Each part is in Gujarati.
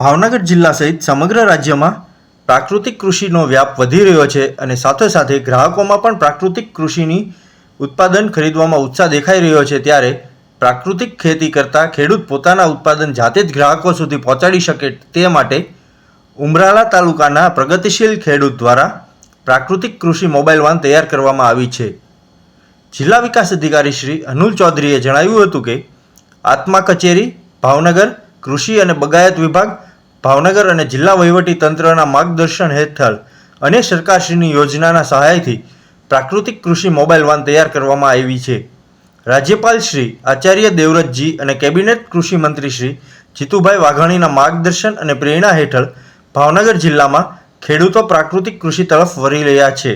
ભાવનગર જિલ્લા સહિત સમગ્ર રાજ્યમાં પ્રાકૃતિક કૃષિનો વ્યાપ વધી રહ્યો છે અને સાથે સાથે ગ્રાહકોમાં પણ પ્રાકૃતિક કૃષિની ઉત્પાદન ખરીદવામાં ઉત્સાહ દેખાઈ રહ્યો છે। ત્યારે પ્રાકૃતિક ખેતી કરતા ખેડૂત પોતાના ઉત્પાદન જાતે જ ગ્રાહકો સુધી પહોંચાડી શકે તે માટે ઉમરાળા તાલુકાના પ્રગતિશીલ ખેડૂત દ્વારા પ્રાકૃતિક કૃષિ મોબાઈલ વાન તૈયાર કરવામાં આવી છે। જિલ્લા વિકાસ અધિકારી શ્રી અનુલ ચૌધરીએ જણાવ્યું હતું કે આત્મા કચેરી ભાવનગર, કૃષિ અને બગાયત વિભાગ ભાવનગર અને જિલ્લા વહીવટી તંત્રના માર્ગદર્શન હેઠળ અને સરકારશ્રીની યોજનાના સહાયથી પ્રાકૃતિક કૃષિ મોબાઈલ વાન તૈયાર કરવામાં આવી છે। રાજ્યપાલ શ્રી આચાર્ય દેવવ્રતજી અને કેબિનેટ કૃષિ મંત્રી શ્રી જીતુભાઈ વાઘાણીના માર્ગદર્શન અને પ્રેરણા હેઠળ ભાવનગર જિલ્લામાં ખેડૂતો પ્રાકૃતિક કૃષિ તરફ વળી રહ્યા છે।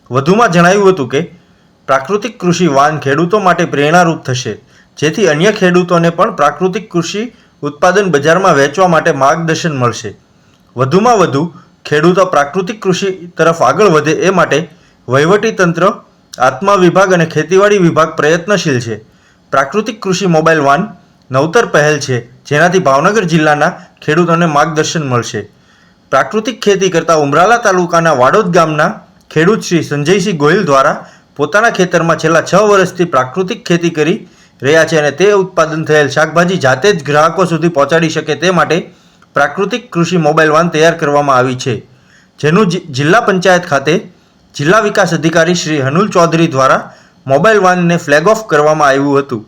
વધુમાં જણાવ્યું હતું કે પ્રાકૃતિક કૃષિ વાન ખેડૂતો માટે પ્રેરણારૂપ થશે, જેથી અન્ય ખેડૂતોને પણ પ્રાકૃતિક કૃષિ ઉત્પાદન બજારમાં વેચવા માટે માર્ગદર્શન મળશે। વધુમાં વધુ ખેડૂતો પ્રાકૃતિક કૃષિ તરફ આગળ વધે એ માટે વહીવટી તંત્ર, આત્મા વિભાગ અને ખેતીવાડી વિભાગ પ્રયત્નશીલ છે। પ્રાકૃતિક કૃષિ મોબાઈલ વાન નવતર પહેલ છે, જેનાથી ભાવનગર જિલ્લાના ખેડૂતોને માર્ગદર્શન મળશે। પ્રાકૃતિક ખેતી કરતા ઉમરાળા તાલુકાના વાડોદ ગામના ખેડૂત શ્રી સંજયસિંહ ગોહિલ દ્વારા પોતાના ખેતરમાં છેલ્લા 6 વર્ષથી પ્રાકૃતિક ખેતી કરી રહ્યા છે અને તે ઉત્પાદન થયેલ શાકભાજી જાતે જ ગ્રાહકો સુધી પહોંચાડી શકે તે માટે પ્રાકૃતિક કૃષિ મોબાઈલ વાન તૈયાર કરવામાં આવી છે, જેનું જિલ્લા પંચાયત ખાતે જિલ્લા વિકાસ અધિકારી શ્રી અનુલ ચૌધરી દ્વારા મોબાઈલ વાનને ફ્લેગ ઓફ કરવામાં આવ્યું હતું।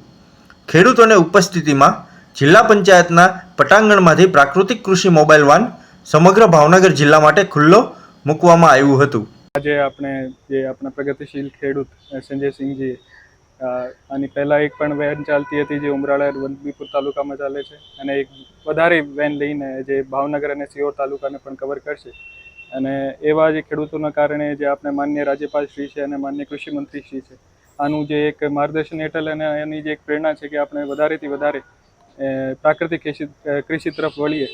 ખેડૂતોની ઉપસ્થિતિમાં જિલ્લા પંચાયતના પટાંગણમાંથી પ્રાકૃતિક કૃષિ મોબાઈલ વાન સમગ્ર ભાવનગર જિલ્લા માટે ખુલ્લો મૂકવામાં આવ્યું હતું। આજે આપણે જે આપણા પ્રગતિશીલ ખેડૂત સંજયસિંહજી આની પહેલાં એક પણ વેન ચાલતી હતી જે ઉમરાળા વલભીપુર તાલુકામાં ચાલે છે, અને એક વધારે વેન લઈને જે ભાવનગર અને સિહોર તાલુકાને પણ કવર કરશે। અને એવા જે ખેડૂતોના કારણે જે આપણે માન્ય રાજ્યપાલ શ્રી છે અને માન્ય કૃષિ મંત્રી શ્રી છે, આનું જે એક માર્ગદર્શન હેઠળ અને એની જે એક પ્રેરણા છે કે આપણે વધારેથી વધારે પ્રાકૃતિક કૃષિ તરફ વળીએ।